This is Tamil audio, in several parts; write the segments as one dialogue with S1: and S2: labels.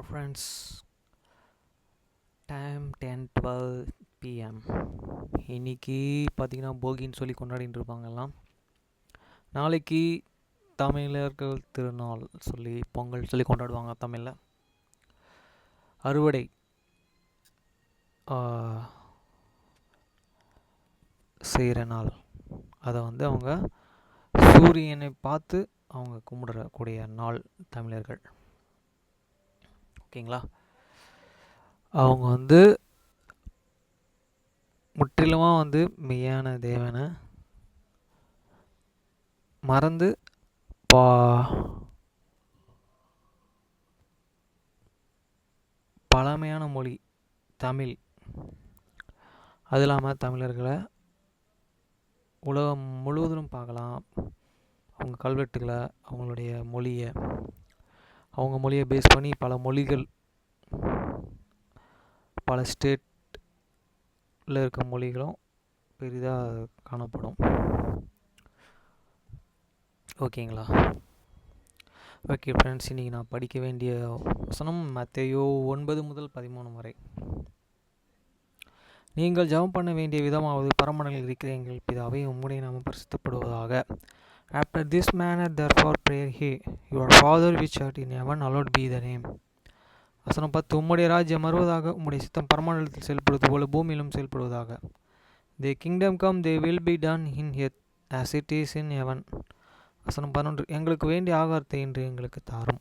S1: Friends, time 10:12 PM. இன்னைக்கு பார்த்தீங்கன்னா போகின்னு சொல்லி கொண்டாடிட்டு இருப்பாங்க எல்லாம். நாளைக்கு தமிழர்கள் திருநாள் சொல்லி பொங்கல் சொல்லி கொண்டாடுவாங்க தமிழில். அறுவடை செய்கிற நாள். அதை அவங்க சூரியனை பார்த்து அவங்க கும்பிடக்கூடிய நாள் தமிழர்கள். ஓகேங்களா? அவங்க முற்றிலுமாக மெய்யான தேவனை மறந்து பழமையான மொழி தமிழ், அது இல்லாமல் தமிழர்களை உலகம் முழுவதும் பார்க்கலாம். அவங்க கல்வெட்டுகளை, அவங்களுடைய மொழியை, அவங்க மொழியை பேஸ் பண்ணி பல மொழிகள், பல ஸ்டேட்டில் இருக்க மொழிகளும் பெரிதாக காணப்படும். ஓகேங்களா? ஓகே ஃப்ரெண்ட்ஸ், இன்றைக்கி நான் படிக்க வேண்டிய வசனம் மத்தேயு 9 முதல் 13 வரை. நீங்கள் ஜெபம் பண்ண வேண்டிய விதமாவது, பரமண்டலில் இருக்கிற எங்கள் பிதாவே, உம்முடைய நாமம் பரிசுத்தப்படுவதாக. After this manner therefore pray ye, your Father which art in heaven, hallowed be the name. வசனம் 10. உம்முடைய ராஜ்யம் வருவதாக, உம்முடைய சித்தம் பரமண்டலத்தில் செயல்படுவது போல பூமியிலும் செயல்படுவதாக. The kingdom come, they will be done in earth as it is in heaven. வசனம் 11. எங்களுக்கு வேண்டிய ஆகாரத்தை இன்று எங்களுக்கு தாரும்.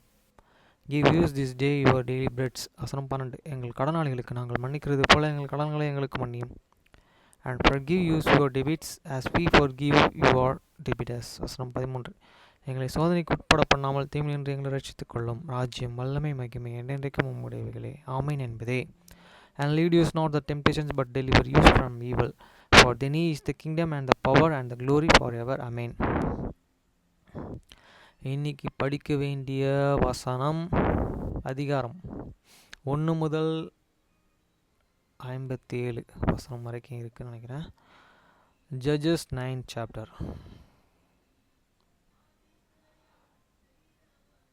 S1: Give us this day your daily breads. வசனம் 12. எங்கள் கடனாளிகளுக்கு நாங்கள் மன்னிக்கிறது போல எங்கள் கடன்களை எங்களுக்கு மன்னியும். And forgive us your debts as we forgive your debtors. வசனம் 13. எங்களை சோதனைக்கு உட்பட பண்ணாமல் தீமையின்றி எங்களை ரட்சித்துக் கொள்ளும். ராஜ்யம் வல்லமை மகிமை என்றென்றைக்கும் உம்முடையவைகளே, ஆமென் என்பதே. And lead us not the temptations, but deliver us from evil. For thine is the kingdom and the power and the glory forever. Amen. இன்னைக்கு படிக்க வேண்டிய வசனம், அதிகாரம் 1 முதல் 57 வசனம் வரைக்கும் இருக்குன்னு நினைக்கிறேன். Judges 9 chapter.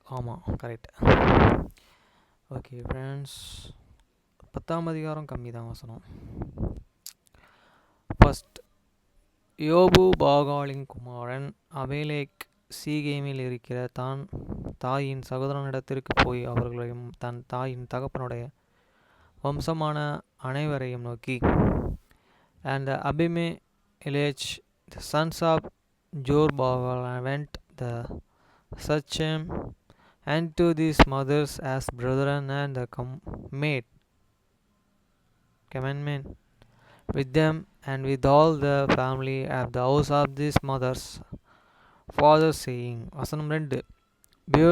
S1: ஆமாம், கரெக்ட். ஓகே ஃப்ரெண்ட்ஸ், 10ஆம் அதிகாரம் கம்மி தான் வசனம். ஃபர்ஸ்ட், யோபு பாகாலின் குமாரன் அபிமெலேக் சீகேமில் இருக்கிற தான் தாயின் சகோதரனிடத்திற்கு போய் அவர்களையும் தன் தாயின் தகப்பனுடைய வம்சமான அனைவரையும் நோக்கி, And Abimelech the sons of Jerubbaal went the Shechem and to these mothers as brethren, and the made commandment with them and with all the family of the house of these mothers father, saying. வசனம் 2.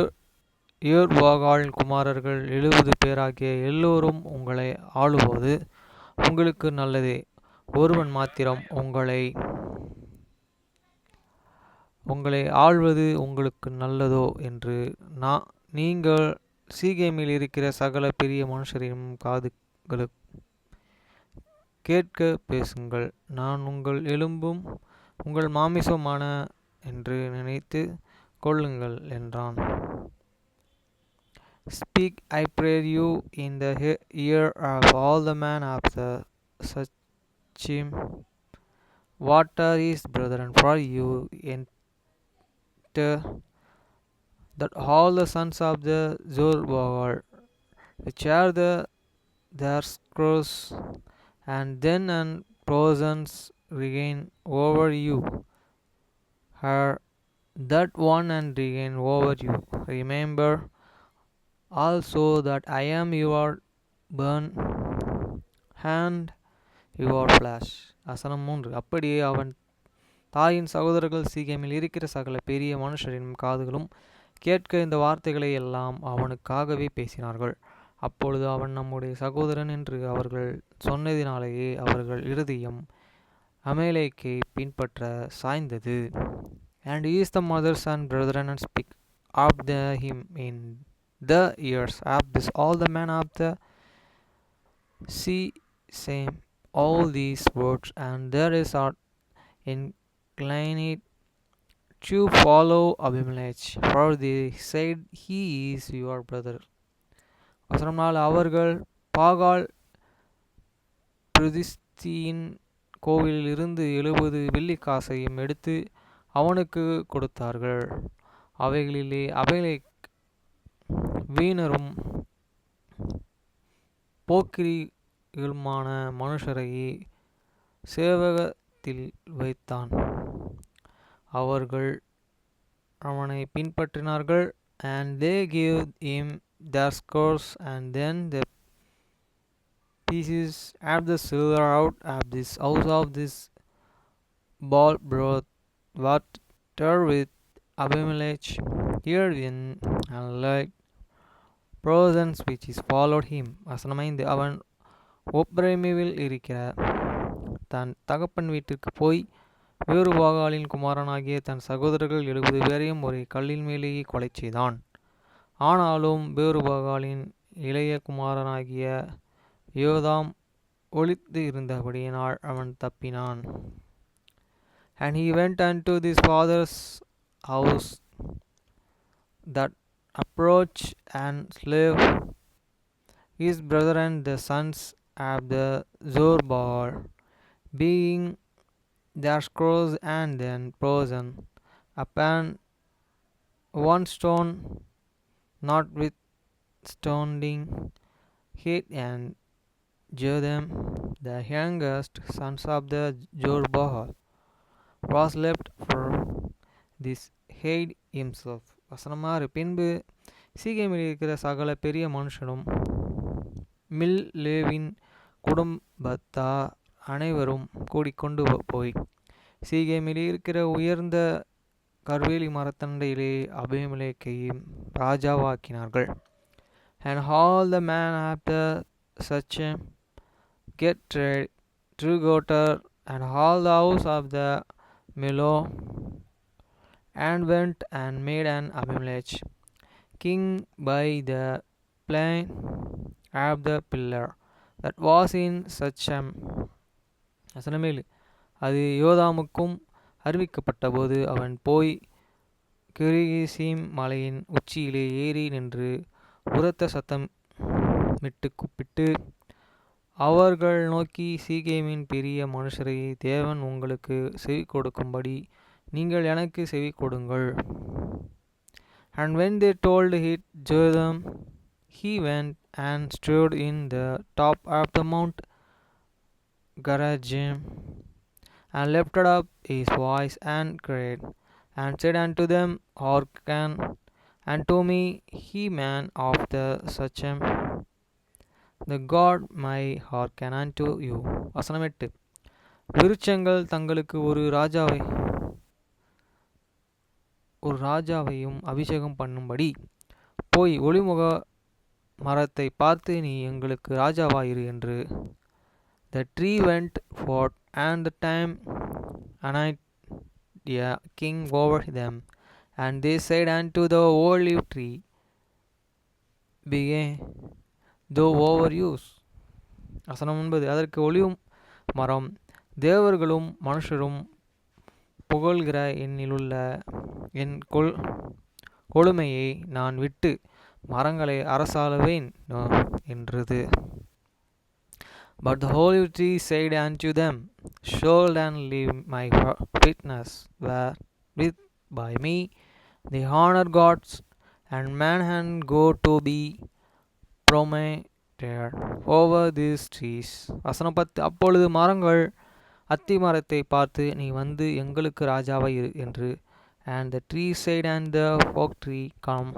S1: யெருபாகால் குமாரர்கள் 70 பேராகிய எல்லோரும் உங்களை ஆளுவது உங்களுக்கு நல்லதே. ஒருவன் மாத்திரம் உங்களை ஆள்வது உங்களுக்கு நல்லதோ என்று நீங்கள் சீகேமில் இருக்கிற சகல பெரிய மனுஷரின் காதுகளுக்கு கேட்க பேசுங்கள். நான் உங்கள் எலும்பும் உங்கள் மாமிசமான என்று நினைத்து கொள்ளுங்கள் என்றான். Speak, I pray you, in the ear of all the men of the Shechem, what are his brethren, for you enter that all the sons of the Zerubbabel, which are their scourge, and then and presence regain over you, her that one and regain over you. Remember also that I am your burn and your flesh. வசனம் 3. அப்படியே அவன் தாயின் சகோதரர்கள் சீகேமில் இருக்கிற சகல பெரிய மனுஷரின் காதுகளும் கேட்க இந்த வார்த்தைகளை எல்லாம் அவனுக்காகவே பேசினார்கள். அப்பொழுது அவன் நம்முடைய சகோதரன் என்று அவர்கள் சொன்னதினாலேயே அவர்கள் இருதயம் அபிமெலேக்கை பின்பற்ற சாய்ந்தது. And he is the mothers and brethren, and speak of him in the ears of this all the men of the Shechem all these words, and there is inclined you follow Abimelech? For they said, he is your brother. வசனம் 4. அவர்கள் பாகால் பிரதிஸ்தியின் கோவிலில் இருந்து 70 வெள்ளிக்காசையும் எடுத்து அவனுக்கு கொடுத்தார்கள். அவைகளிலே அபிமெலேக் வீணரும் போக்கிரிகளுமான மனுஷரை சேவகத்தில் வைத்தான். அவர்கள் அவனை பின்பற்றினார்கள். And they gave him their scores, and then the pieces of the silver out of this house of this Baal brought water with Abimelech here in and like persons which is followed him. வசனம் 5. அவன் ஒப்ரேமிவில் இருக்கிற தன் தகப்பன் வீட்டிற்கு போய் வேறுபாகாலின் குமாரனாகிய தன் சகோதரர்கள் 70 பேரையும் ஒரு கல்லின் மேலேயே கொலை செய்தான். ஆனாலும் வேறுபாகாலின் இளைய குமாரனாகிய யோதாம் ஒளித்து இருந்தபடியினால் அவன் தப்பினான். And he went unto his father's house that approach and slave his brethren the sons of the Zorobabel, being their scrolls, and then frozen upon one stone, notwithstanding it, and Jotham, the youngest sons of the Zorobabel, was left for this hate himself. வசனம் 6. பின்பு சீகேமில் இருக்கிற சகல பெரிய மனுஷனும் மில்லேவின் குடும்பத்தார் அனைவரும் கூடிக்கொண்டு போய் சீகேமில் இருக்கிற உயர்ந்த கர்வேலி மரத்தண்டையிலே அபிமெலேக்கையும் ராஜாவாக்கினார்கள். And all the men after Shechem get together, and all the house of the Millo, and went and made an Abimelech king by the plain of the pillar that was in Shechem. வசனம் 7. அது யோதாமுக்கும் அறிவிக்கப்பட்ட போது அவன் போய் கிரிசீம் மலையின் உச்சியிலே ஏறி நின்று உரத்த சத்தமிட்டு கூப்பிட்டு அவர்கள் நோக்கி, சீகேமின் பெரிய மனுஷரை தேவன் உங்களுக்கு செவி கொடுக்கும்படி நீங்கள் எனக்கு செவி கொடுங்கள். And when they told it Jotham, he went and stood in the top of the mount Gerizim, and lifted up his voice and cried, and said unto them, hearken unto me, ye men of the Shechem, the God my hearken unto you. வசனம் 8. விருட்சங்கள் தங்களுக்கு ஒரு ராஜாவையும் அபிஷேகம் பண்ணும்படி போய் ஒளிமுக மரத்தை பார்த்து, நீ எங்களுக்கு ராஜாவாயிரு என்று. The tree went forth, and the time anointed a king over them. And they said unto the olive tree, begin thou over use. வசனம் 9. அதற்கு ஒலிவு மரம், தேவர்களும் மனுஷரும் புகழ்கிற என்னிலுள்ள என் கொழுமையை நான் விட்டு மரங்களை அரசாளுவேன் என்றது. But the olive tree said unto them, Surely and leave my witness wherewith by me they honor gods and man, and go to be promoted over these trees. வசனம் 10. அப்பொழுது மரங்கள் அத்தி மரத்தை பார்த்து, நீ வந்து எங்களுக்கு ராஜாவாய் இரு என்று. And the tree said, and the oak tree, come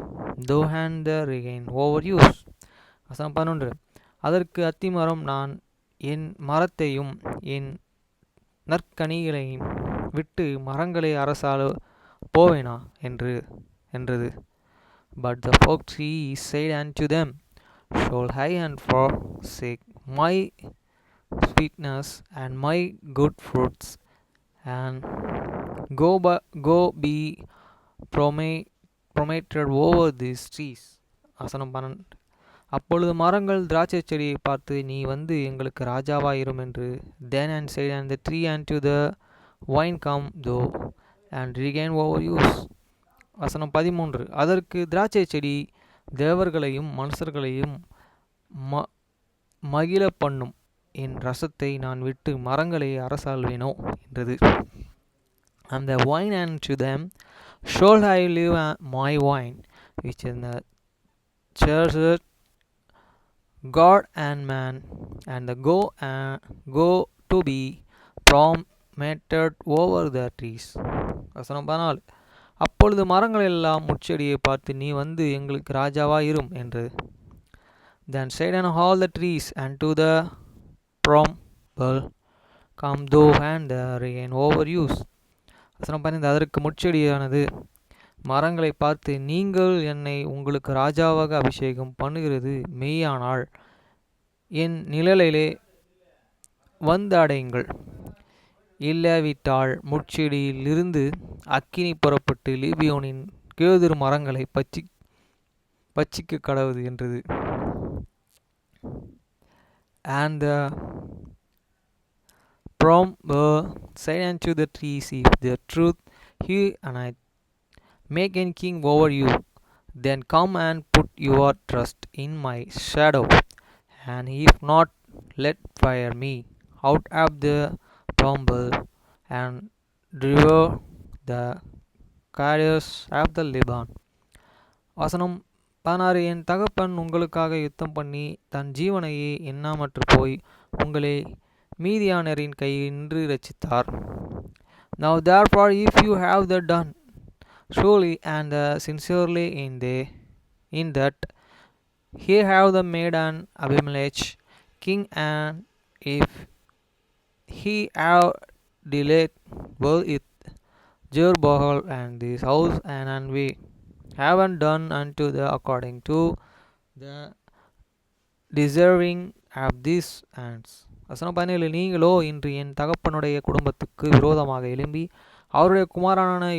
S1: thou and the reign over use. வசனம் 11. அதற்கு அத்திமரம், நான் என் மரத்தையும் என் நற்கனிகளையும் விட்டு மரங்களை அரசாள போவேனா என்றது. But the oak tree said unto them, Shall I and forsake my sweetness and my good fruits, and go be promoted over these trees. வசனம் 12. அப்பொழுது மரங்கள் திராட்சை செடியை பார்த்து, நீ வந்து எங்களுக்கு ராஜாவாயிரும் என்று. Then and said and the tree unto the vine, come thou and regain overuse. வசனம் 13. அதற்கு திராட்சை செடி தேவர்களையும் மனுஷர்களையும் மகிழ பண்ணும், என் ரசத்தை நான் விட்டு மரங்களை அரசாள்வேனோ என்றது. And the wine unto them, shall I leave my wine, which in the church God and man, and the go to be promoted over the trees. வசனம் 14. அப்பொழுது மரங்கள் எல்லாம் முட்செடியை பார்த்து, நீ வந்து எங்களுக்கு ராஜாவா இரும் என்றது. Then said all the trees unto the bramble, come thou and the rain overuse. வசனம் 15. அதற்கு முட்செடியானது மரங்களை பார்த்து, நீங்கள் என்னை உங்களுக்கு ராஜாவாக அபிஷேகம் பண்ணுகிறது மெய்யானால் என் நிழலிலே வந்து அடையுங்கள், இல்லாவிட்டால் முட்செடியிலிருந்து அக்கினி புறப்பட்டு லீபியோனின் கேதுரு மரங்களை பச்சிக்க கடவுது என்றது. And the bramble said unto the trees, if the truth he and I make a king over you, then come and put your trust in my shadow, and if not, let fire me out of the bramble and devour the cedars of the Lebanon. வசனம் 16. என் தகப்பன் உங்களுக்காக யுத்தம் பண்ணி தன் ஜீவனையே எண்ணாமற்று போய் உங்களை மீதியானரின் கையின்று ரட்சித்தார். Now therefore, if you have that done truly and sincerely in that he have the made an Abimelech king, and if he have delayed well with Jerubbaal and this house, and we haven't done unto the according to the deserving of these hands. வசனம் 17. நீங்களோ இன்று என் தகப்பனுடைய குடும்பத்துக்கு விரோதமாக எழும்பி அவருடைய குமாரனான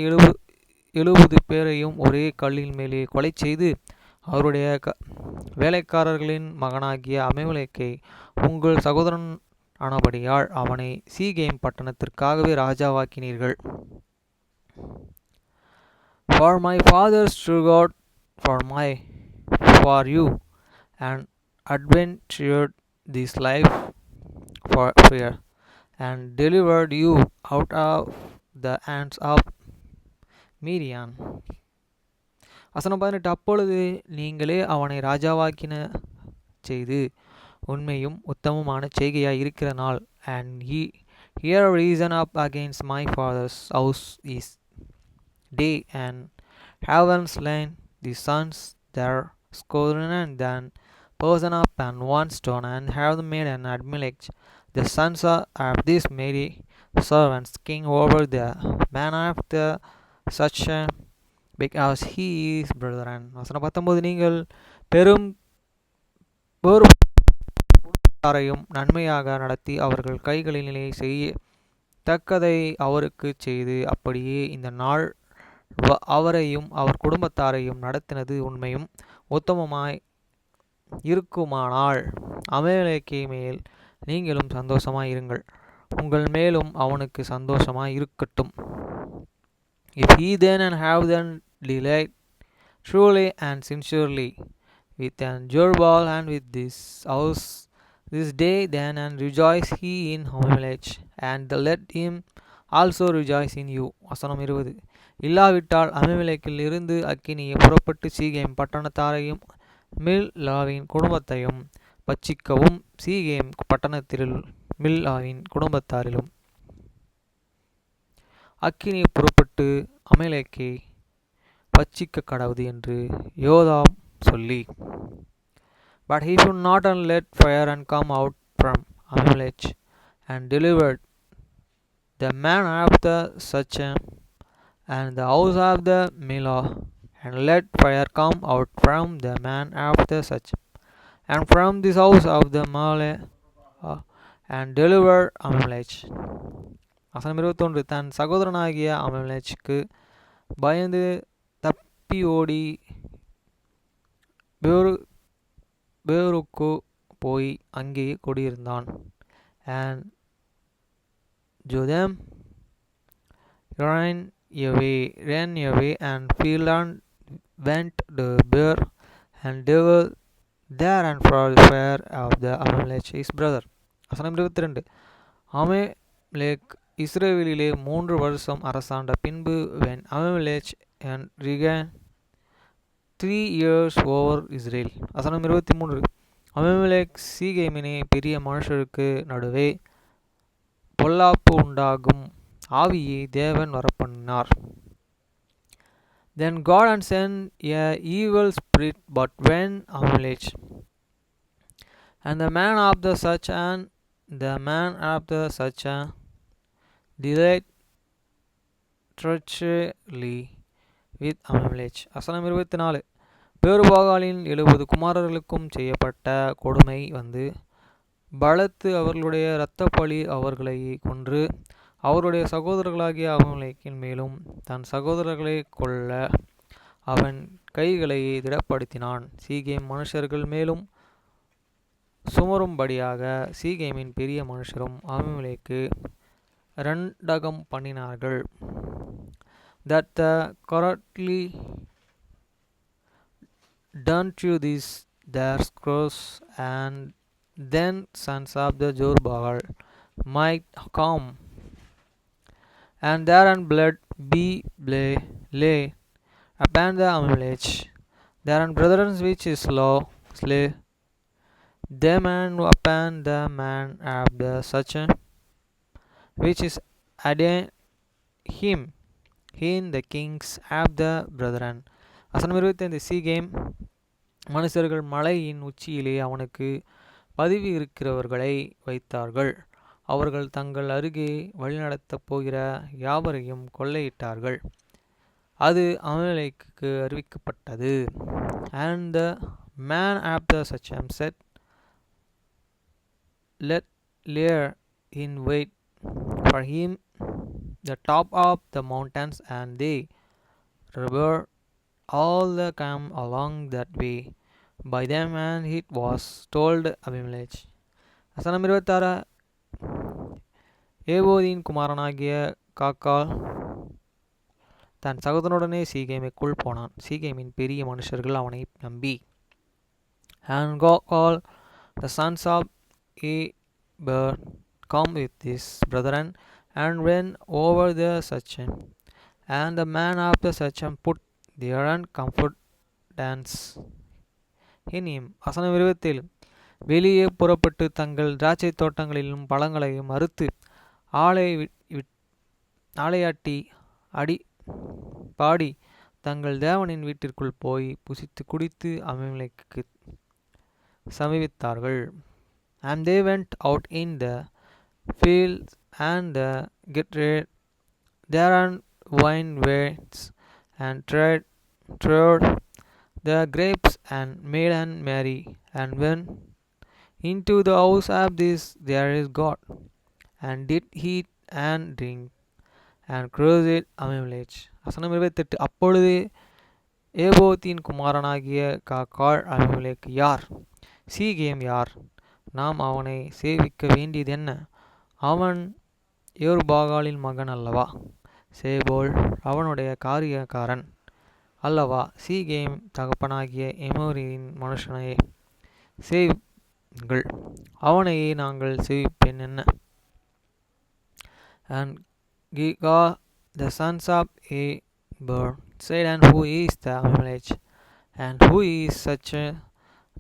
S1: 70 பேரையும் ஒரே கல்லின் மேலே கொலை செய்து அவருடைய வேலைக்காரர்களின் மகனாகிய அபிமெலேக்கை உங்கள் சகோதரன் ஆனபடியால் அவனை சீகேம் பட்டணத்திற்காகவே ராஜாவாக்கினீர்கள். For my fathers struggled for you, and adventured this life for fear, and delivered you out of the hands of Midian. வசனம் 18. அப்பொழுது நீங்களே அவனை ராஜாவாக்கின செய்து உண்மையும் உத்தமமான செய்கையாய் இருக்கிற நாள், and here reason up against my father's house is day, and haven slain the sons their squadron, and then person up and one stone, and have made an Abimelech the sons of these mighty servants king over the man after such because he is brethren. வசனம் 19. நீங்கள் பெரும் பேரையும் நன்மையாக நடத்தி அவர்கள் கைகளிலே செய்ய தக்கதை அவருக்கு செய்து அப்படியே இந்த நாள் அவரையும் அவர் குடும்பத்தாரையும் நடத்தினது உண்மையும் உத்தமமாய் இருக்குமானால் அபிமெலேக்கு மேல் நீங்களும் சந்தோஷமாய் இருங்கள், உங்கள் மேலும் அவனுக்கு சந்தோஷமாய் இருக்கட்டும். If he then and have then delayed truly and sincerely with an Jerubbaal and with this house this day, then and rejoice he in Abimelech, and let him also rejoice in you. வசனம் 20. இல்லாவிட்டால் அபிமெலேக்கில் இருந்து அக்கினியை புறப்பட்டு சீகேம் பட்டணத்தாரையும் மில்லாவின் குடும்பத்தையும் பட்சிக்கவும், சீகேம் பட்டணத்தில் மில்லாவின் குடும்பத்தாரிலும் அக்கினி புறப்பட்டு அபிமெலேக்கை பட்சிக்க கடவுது என்று யோதாம் சொல்லி, but he should not and let fire and come out from Abimelech, and delivered the man after Shechem and the house of the Millo, and let fire come out from the man after Shechem and from this house of the Male, and delivered Abimelech. வசனம் 21. தன் சகோதரனாகிய அபிமெலேச்சுக்கு பயந்து தப்பி ஓடி பேருக்கு போய் அங்கே குடியிருந்தான். And Jotham, Uriah ran away, and Phelan went to Beer and devil there and for the fear of the Amalek his brother. வசனம் 22. அமலேக் இஸ்ரவேலிலே 3 வருஷம் அரசாண்ட பின்பு when Amalek and regained 3 years over Israel. வசனம் 23. அமலேக் சீகேமினே பெரிய மனுஷருக்கு நடுவே பொல்லாப்பு உண்டாகும் ஆவியை தேவன் வரப்பண்ணினார். Then God had sent a evil spirit but when Amalek and the man of the such and the man of the such delayed treacherously with Amalek. வசனம் 24. பேருபாகாலின் 70 குமாரர்களுக்கும் செய்யப்பட்ட கொடுமை வந்து பலத்து அவர்களுடைய இரத்தப்பழி அவர்களை கொன்று அவருடைய சகோதரர்களாகிய அமலேக்கின் மேலும் தன் சகோதரர்களை கொல்ல அவன் கைகளை திடப்படுத்தினான். சீகேம் மனுஷர்கள் மேலும் சுமரும்படியாக சீகேமின் பெரிய மனுஷரும் அமலேக்கு இரண்டகம் பண்ணினார்கள். That the correctly done to these their scores and then sons of the Jorbaal might come and there and blood be lay upon the Amalek. There and brethren which is law slay them and upon the man of the such which is added him in the kings of the brethren. வசனம் 25. சீகேம் மனுஷர்கள் மலையின் உச்சியிலே அவனுக்கு பதவி இருக்கிறவர்களை வைத்தார்கள். அவர்கள் தங்கள் அருகே வழிநடத்தப் போகிற யாவரையும் கொள்ளையிட்டார்கள். அது அமலேக்குக்கு அறிவிக்கப்பட்டது. And the man of the Shechem said, let lay in wait for him the top of the mountains, and they were all that come along that way by them, and it was told Abimelech. வசனம் 26. ஏபோதின் குமாரனாகிய காக்கால் தன் சகோதரனுடனே சீகேமுக்குள் போனான். சீகேமின் பெரிய மனுஷர்கள் அவனை நம்பி and Gaal the sons of Eber come with his brethren and went over the Shechem, and the man of the Shechem put their confidence in him. வசனம் 27. வெளியே புறப்பட்டு தங்கள் திராட்சை தோட்டங்களிலும் பழங்களையும் அறுத்து ஆலையாட்டி அடி பாடி தங்கள் தேவனின் வீட்டிற்குள் போய் புசித்து குடித்து அபிமெலேக்குக்கு சமீபித்தார்கள். And they went out in the fields and gathered their wine vats and trod the grapes and made and merry, and went into the house of this their God, and did eat and drink, and cursed Abimelech. வசனம் 28. அப்பொழுது ஏபோத்தின் குமாரனாகிய காக்காள் அபிமெலேக்கு யார்? சீகேம் யார்? நாம் அவனை சேவிக்க வேண்டியது என்ன? அவன் யெருபாகாலின் மகன் அல்லவா? சேபோல் அவனுடைய காரியக்காரன் அல்லவா? சீகேம் தகப்பனாகிய எமோரியின் மனுஷனை சேவிங்கள், அவனையே நாங்கள் சேவிப்பேன் என்ன? And Gilgal the sons of Eber said, and who is the Abimelech, and who is such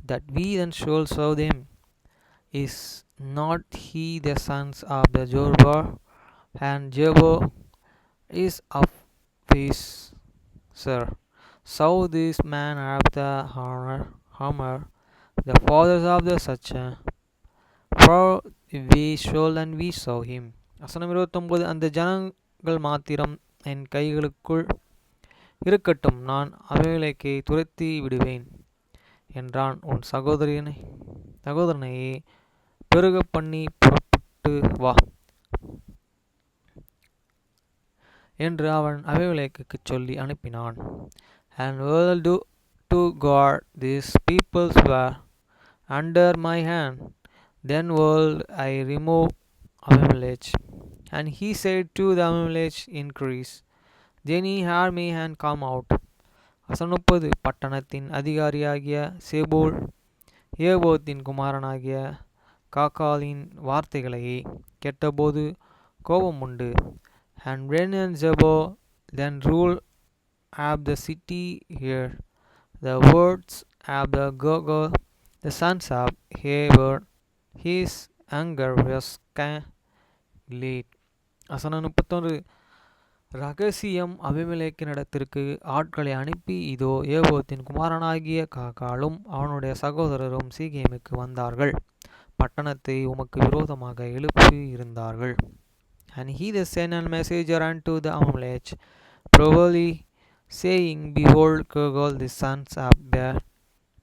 S1: that we then shall serve them? Is not he the sons of the Jorbaal, and Jebo is of his sir? So this man of the Hammer, the fathers of the such, for we shall and we saw him. வசனம் 29. அந்த ஜனங்கள் மாத்திரம் என் கைகளுக்குள் இருக்கட்டும், நான் அபிமெலேக்கை துரத்தி விடுவேன் என்றான். உன் சகோதரனையே பெருக பண்ணி புறப்பட்டு வா என்று அவன் அபிமெலேக்குக்கு சொல்லி அனுப்பினான். And will do to God these peoples were under my hand, then will I remove Abimelech. And he said to the Abimelech, increase then he heard me and come out. வசனம் 30. பட்டணத்தின் அதிகாரியாகிய சேபூல் ஏபோத்தின் குமாரனாகிய காகாலின் வார்த்தைகளை கேட்டபோது கோபம் உண்டு. And when and Zebo then rule of the city here, the words of the Gogol, the sons of Heber, his anger was kindled. வசனம் 31. ரகசியம் அபிமெலேக்கினிடத்திற்கு ஆட்களை அனுப்பி, இதோ ஏபோத்தின் குமாரனாகிய காகாலும் அவனுடைய சகோதரரும் சீகேமுக்கு வந்தார்கள், பட்டணத்தை உமக்கு விரோதமாக எழுப்பி இருந்தார்கள். And he the sent a messenger unto the Amalek, privily saying, behold, Gogol the sons of Beer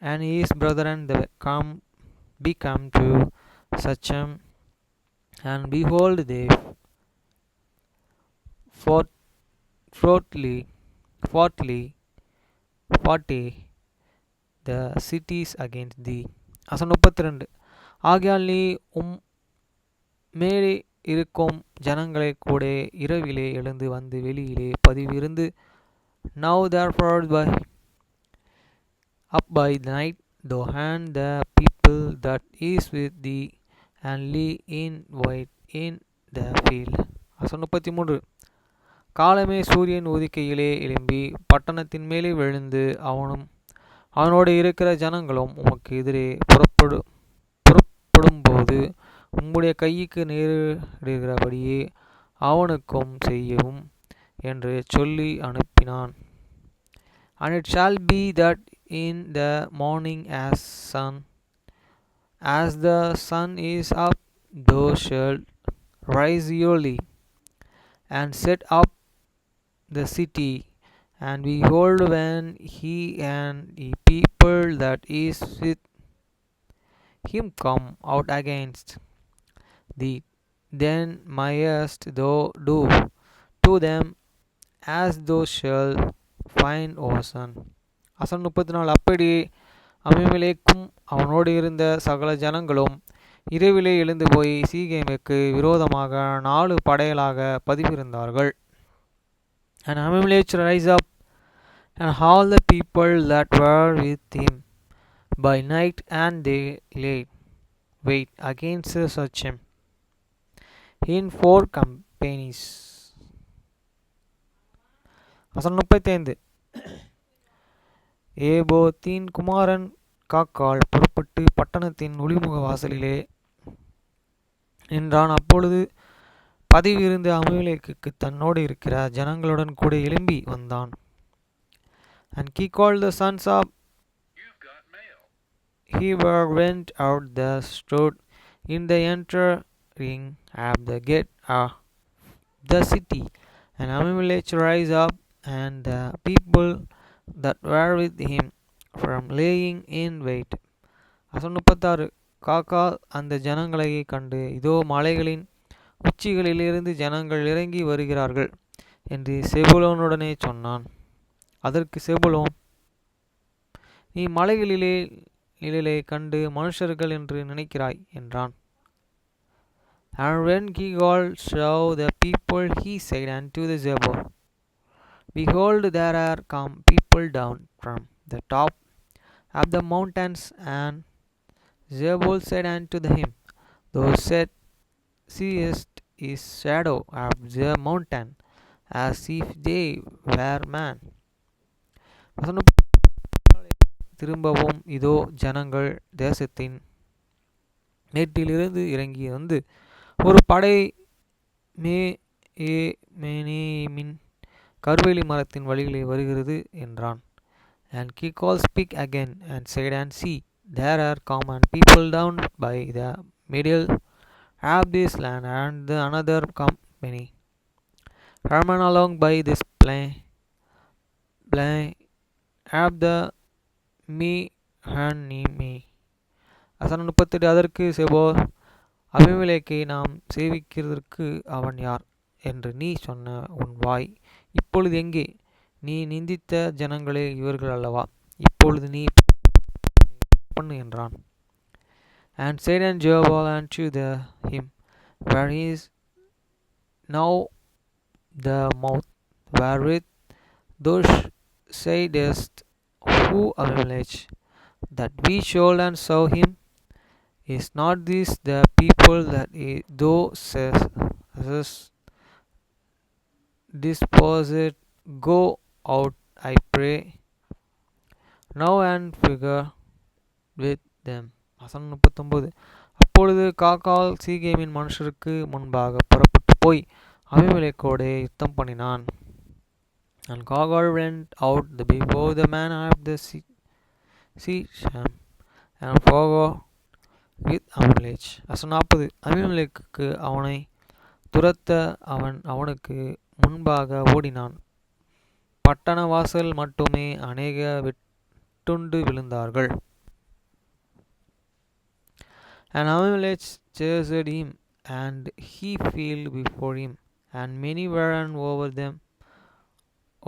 S1: and his brethren be come to Shechem, and behold, they fourthly forty the cities against thee. வசனம் 32. ஆகையால் நீ மேலே இருக்கும் ஜனங்களை கூட இரவிலே எழுந்து வந்து வெளியிலே பதிவிருந்து, now therefore up by night thou and the people that is with thee, and lie in wait in the field. வசனம் 33. காலமே சூரியன் உதிக்கையிலே எழும்பி பட்டணத்தின் மேலே விழுந்து அவனும் அவனோடு இருக்கிற ஜனங்களும் உமக்கு எதிரே புறப்படும்போது உம்முடைய கைக்கு நேரிடுகிறபடியே அவனுக்கும் செய்யவும் என்று சொல்லி அனுப்பினான். And it shall be that in the morning as the sun is up, thou shalt rise early and set up the city, and behold, when he and the people that is with him come out against thee, then mayest thou do to them as thou shalt find ocean. வசனம் 34. அப்படியே அபிமெலேக்கும் அவனோடு இருந்த சகல ஜனங்களும் இரவிலே எழுந்து போய் சீகேமுக்கு விரோதமாக 4 படைகளாக பதிவிருந்தார்கள். And Abimelech rise up, and all the people that were with him by night, and they laid wait against Shechem in 4 companies. வசனம் 35. ஏபோத்தின் குமாரன் காக்கால் புறப்பட்டு பட்டணத்தின் ஒளிமுக வாசலிலே நின்றான். அப்பொழுது பதிவிருந்து அபிமெலேக்குக்கு தன்னோடு இருக்கிற ஜனங்களுடன் கூட எழும்பி வந்தான். And he called the sons of Heber went out that stood in the entering of the gate of the city, and Abimelech rise up, and the people that were with him from laying in wait. வசனம் 36. காக்கா அந்த ஜனங்களை கண்டு, இதோ மலைகளின் உச்சிகளிலிருந்து ஜனங்கள் இறங்கி வருகிறார்கள் என்று செபுலோனுடனே சொன்னான். அதற்கு செபுலோன், நீ மலைகளிலே நிழலை கண்டு மனுஷர்கள் என்று நினைக்கிறாய் என்றான். And when Gilgal saw the people, he said unto the Zebul, behold, there are come people down from the top of the mountains. And Zebul said unto him, thou seest his shadow of the mountain, as if they were man. திரும்பவும் இதோ ஜனங்கள் தேசத்தின் மேட்டிலிருந்து இறங்கி வந்து ஒரு படை மேனேமின் கர்வேலி மரத்தின் வழியிலே வருகிறது என்றான். And Gilgal speak again and said, and see, there are common people down by the middle of this land, and the another company Herman along by this plain of the Mehanimi. வசனம் 38. அதற்கு செபோர், அபிமெலேக்கை நாம் சேவிக்கிறதற்கு அவன் யார் என்று நீ சொன்ன உன் வாய் இப்பொழுது எங்கே? நீ நிந்தித்த ஜனங்களே இவர்கள் அல்லவா? இப்பொழுது நீ பண்ணு என்றான். And said and Jehovah unto him, where is now the mouth wherewith thou saidest, who Abimelech, that we should and serve him? Is not this the people that thou sayest disposed? Go out, I pray, now and figure with them. வசனம் 39. அப்பொழுது காகால் சீகேமின் மனுஷருக்கு முன்பாக புறப்பட்டு போய் அபிமெலேக்கோடே யுத்தம் பண்ணினான். And Gagal went out before the man of the Shechem and fought with Abimelech. வசனம் 40. அபிமெலேக்குக்கு அவனை துரத்த அவன் அவனுக்கு முன்பாக ஓடினான். பட்டண வாசல் மட்டுமே அநேக வெட்டுண்டு விழுந்தார்கள். And Abimelech chased him, and he fell before him, and many ran over them,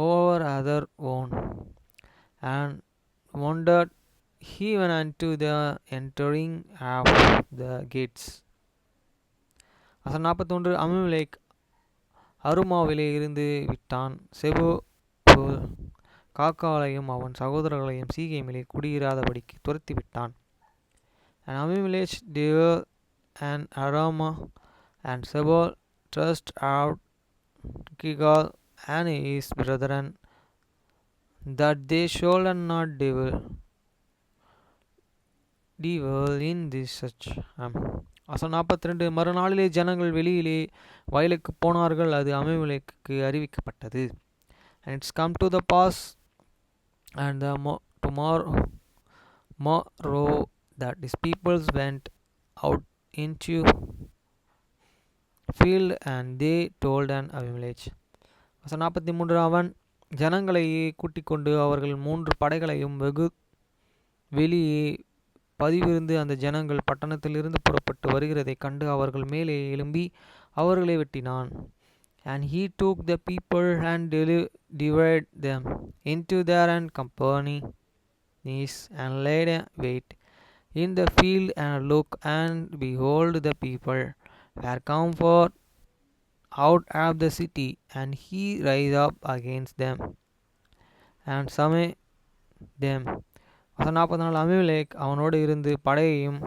S1: over other one, and wandered even unto the entering of the gates. வசனம் 41. அபிமெலேக் அருமாவிலே இருந்து விட்டான். செபுல் காக்காலையும் அவன் சகோதரர்களையும் சீகேமிலே குடியிராதபடிக்கு துரத்தி விட்டான். And Abimelech devoured an Arama, and Sebul thrust out Gigal and his brethren, that they should not dwell in this such. வசனம் 42. மறுநாளிலே ஜனங்கள் வெளியிலே வயலுக்கு போனார்கள். அது அபிமெலேக்குக்கு அறிவிக்கப்பட்டது. And it's come to the pass, and the tomorrow that his peoples went out into field, and they told an Abimelech. வசனம் 43. அவன் ஜனங்களை கூட்டிக் கொண்டு அவர்கள் 3 படைகளையும் வெகு வெளியே பதிவிருந்து அந்த ஜனங்கள் பட்டணத்திலிருந்து புறப்பட்டு வருகிறதைக் கண்டு அவர்கள் மேலே எழும்பி அவர்களை வெட்டினான். And he took the people and divided them into their own companies, and laid wait in the field, and look, and behold, the people were come forth out of the city, and he rise up against them and smote them. வசனம் 44. அபிமெலேக் அவனோடு இருந்து படையையும்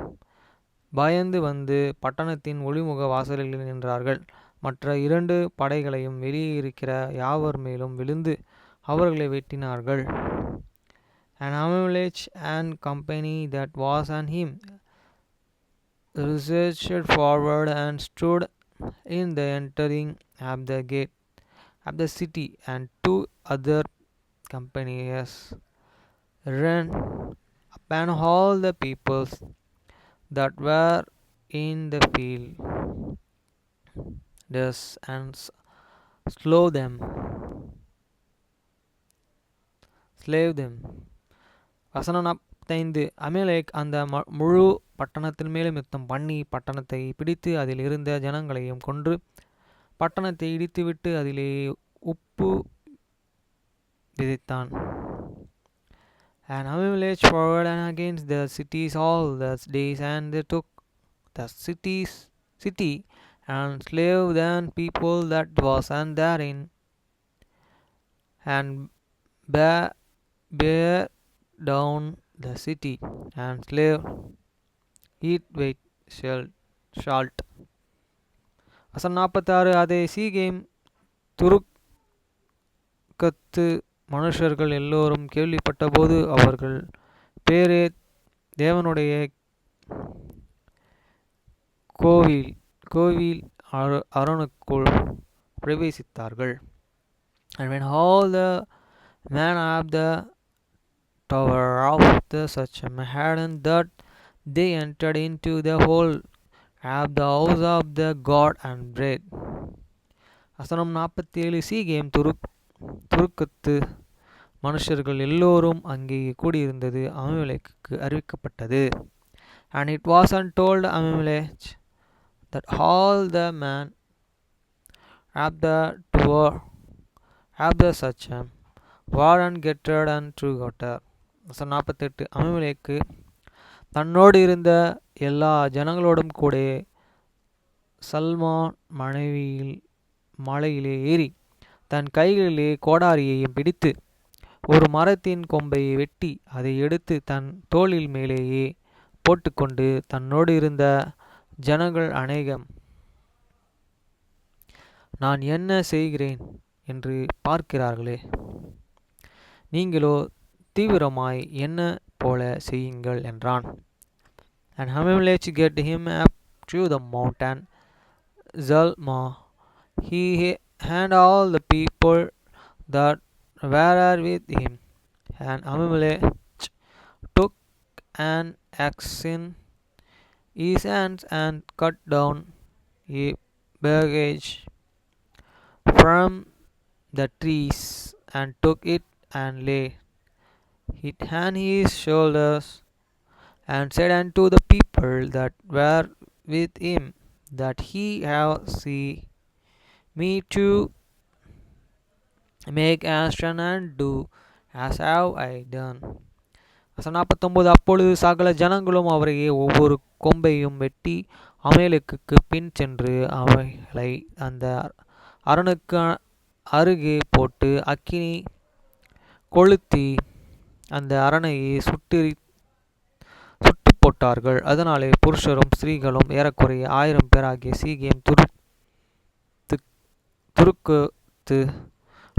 S1: பயந்து வந்து பட்டணத்தின் ஒளிமுக வாசலில் நின்றார்கள். மற்ற 2 படைகளையும் வெளியே இருக்கிற யாவர் மேலும் விழுந்து அவர்களை வெட்டினார்கள். And Abimelech and company that was on him researched forward and stood in the entering of the gate of the city, and 2 other companies ran upon all the peoples that were in the field, and slew them. வசனம் 45. அபிமெலேக் அந்த முழு பட்டணத்தின் மேலும் யுத்தம் பண்ணி பட்டணத்தை பிடித்து அதில் இருந்த ஜனங்களையும் கொன்று பட்டணத்தை இடித்துவிட்டு அதிலே உப்பு விதைத்தான். And Abimelech forward and against the cities all the days, and they took the city and slew the people that was and therein, and bear down the city, and slew it with salt. வசனம் 46. அதை சீகேம் துருக்கத்து மனுஷர்கள் எல்லோரும் கேள்விப்பட்டபோது அவர்கள் பேரே தேவனுடைய கோவில் அரணுக்குள் பிரவேசித்தார்கள். And when all the men of the tower of the Shechem had that, they entered into the whole of the house of the God and bread. வசனம் 47. சீகேம் துருக்கத்து மனுஷர்கள் எல்லோரும் அங்கே கூடியிருந்தது அபிமெலேக்குக்கு அறிவிக்கப்பட்டது. And it was told Abimelech that all the men of the tower of the Shechem were gathered unto Goter. வசனம் 48. அபிமெலேக்கு தன்னோடு இருந்த எல்லா ஜனங்களோடும் கூட சல்மான் மலையிலே ஏறி தன் கைகளிலே கோடாரியையும் பிடித்து ஒரு மரத்தின் கொம்பை வெட்டி அதை எடுத்து தன் தோளில் மேலேயே போட்டுக்கொண்டு தன்னோடு இருந்த ஜனங்கள் அநேகம் நான் என்ன செய்கிறேன் என்று பார்க்கிறார்களே, நீங்களோ தீவிரமாய் என்ன போல செய்யுங்கள் என்றான். And Abimelech get him up to the mountain Zalma. He and all the people that were with him. And Abimelech took an axe in his hands and cut down a branch from the trees and took it and laid it on his shoulders and said unto the people that were with him, that he have seen me to make Ashton and do as have I done. 49 அப்பொழுது சகல ஜனங்களும் அவரையே ஒவ்வொரு கொம்பையும் வெட்டி அமலேக்குக்கு பின் சென்று அவைகளை அந்த அரணுக்கு அருகே போட்டு அக்கினி கொளுத்தி அந்த அரணையை சுட்டு போட்டார்கள். அதனாலே புருஷரும் ஸ்திரீகளும் ஏறக்குறைய 1000 பேர் ஆகிய சீகேம் துருக்கத்து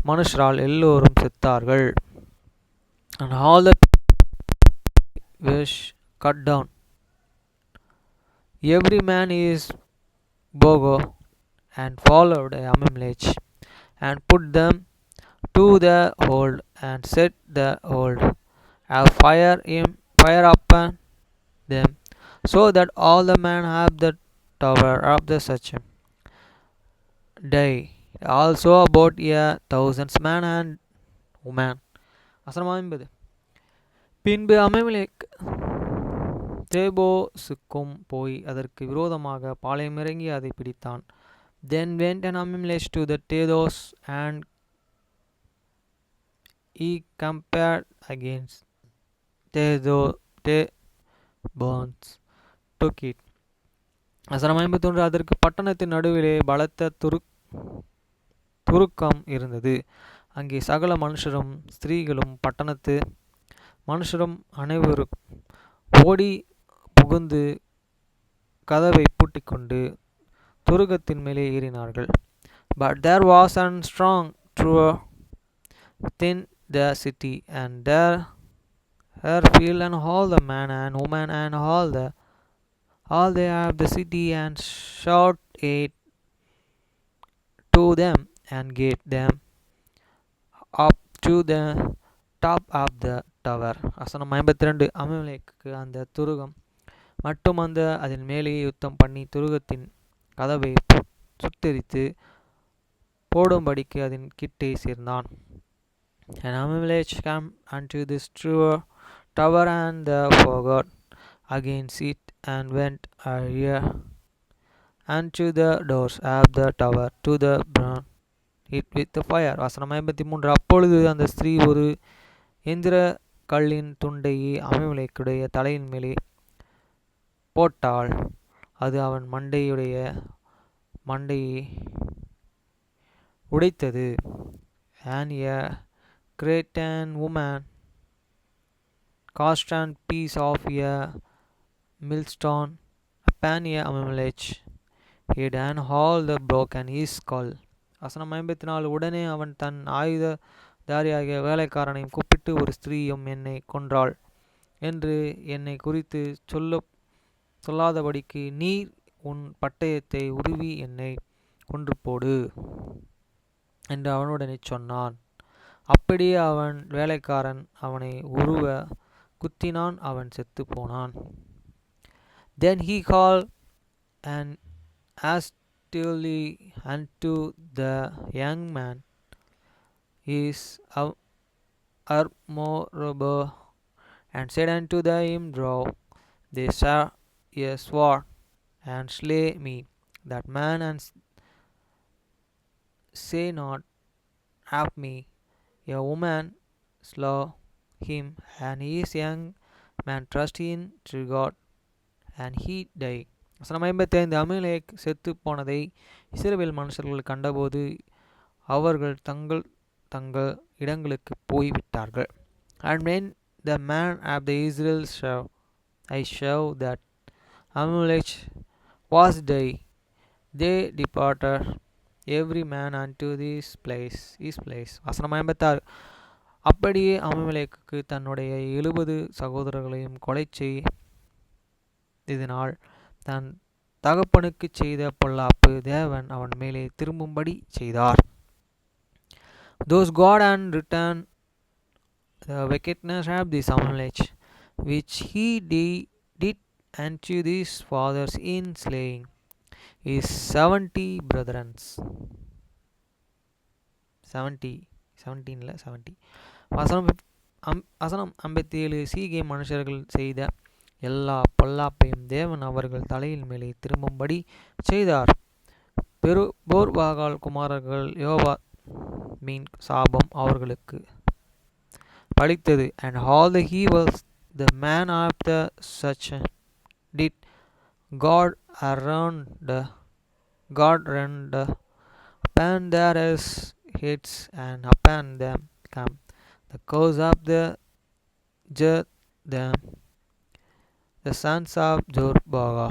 S1: மனுஷரால் எல்லோரும் செத்தார்கள். And all the was cut down, every man is bogo, and followed Abimelech, and put them to the hold, and set the hold, have fire upon them, so that all the men of the tower of the Shechem die, also about 1,000 men and women. வசனம் 50. பின்பு அபிமெலேக் தேபோசுக்கும் போய் அதற்கு விரோதமாக பாளையம் இறங்கி அதை பிடித்தான். Then went an Abimelech to the Tedos, and he compared against Tebons, took it. வசனம் 51. அதற்கு பட்டணத்தின் நடுவிலே பலத்த துருக்கம் இருந்தது. அங்கே சகல மனுஷரும் ஸ்திரீகளும் பட்டணத்து மனுஷரும் அனைவரும் ஓடி புகுந்து கதவை பூட்டிக்கொண்டு துருகத்தின் மேலே ஏறினார்கள். But there was a strong tower within the city, and there her field and all the men and women and all they of the city, and shot it to them and gave them up to the top of the tower. வசனம் 52. அபிமெலேக்கு அந்த துருகம் மட்டும் அதன் மேலேயே யுத்தம் பண்ணி துருகத்தின் கதவை சுட்டெரித்து போடும்படிக்கு அதன் கிட்டே சேர்ந்தான். And Abimelech came unto this tower and forgot against it, and went unto the doors of the tower to the burn it with the fire. வசனம் 53. அப்பொழுது அந்த ஸ்திரீ ஒரு எந்திர கல்லின் துண்டையை அபிமெலேக்குடைய தலையின் மேலே போட்டாள். அது அவன் மண்டையை உடைத்தது. And a Cretan woman cast a piece of a millstone upon Abimelech head, and all the broken his skull. வசனம் 54. உடனே அவன் தன் ஆயுததாரியாகிய வேலைக்காரனையும் கூப்பிட்டு, ஒரு ஸ்திரீயும் என்னை கொன்றாள் என்று என்னை குறித்து சொல்லாதபடிக்கு நீர் உன் பட்டயத்தை உருவி என்னை கொன்று போடு என்று அவனுடனே சொன்னான். அப்படியே அவன் வேலைக்காரன் அவனை உருவ குத்தினான், அவன் செத்து போனான். Then he called and hastily unto the young man his armor, and said unto him, Draw they a sword, and slay me that man, and say not of me, a woman slew him, and his young man trusted in God, and he died. வசனம் 55. அபிமெலேக் செத்து போனதை இஸ்ரவேல் மனுஷர்கள் கண்டபோது அவர்கள் தங்கள் தங்கள் இடங்களுக்குப் போய்விட்டார்கள். And when the man of the Israel saw that Amalek was dead, they departed every man unto his place. வசனம் 56. அப்படியே அபிமெலேக்கு தன்னுடைய 70 சகோதரர்களையும் கொலை செய்ததினால் தன் தகப்பனுக்குச் செய்த பொல்லாப்பு தேவன் அவன் மேலே திரும்பும்படி செய்தார். Thus God had returned the wickedness of this Amalek, which he did unto his fathers in slaying his 70 brethren. 70 வசனம் 57. சீகேம் மனுஷர்கள் செய்த எல்லா பொல்லாப்பையும் தேவன் அவர்கள் தலையின் மேலே திரும்பும்படி செய்தார். போர்பாகால் குமாரர்கள் யோவாமின் சாபம் அவர்களுக்கு பலித்தது. And all the evils the man after such did, God rend upon their heads, and upon them come the curse of the them, the sons of Jorbaga.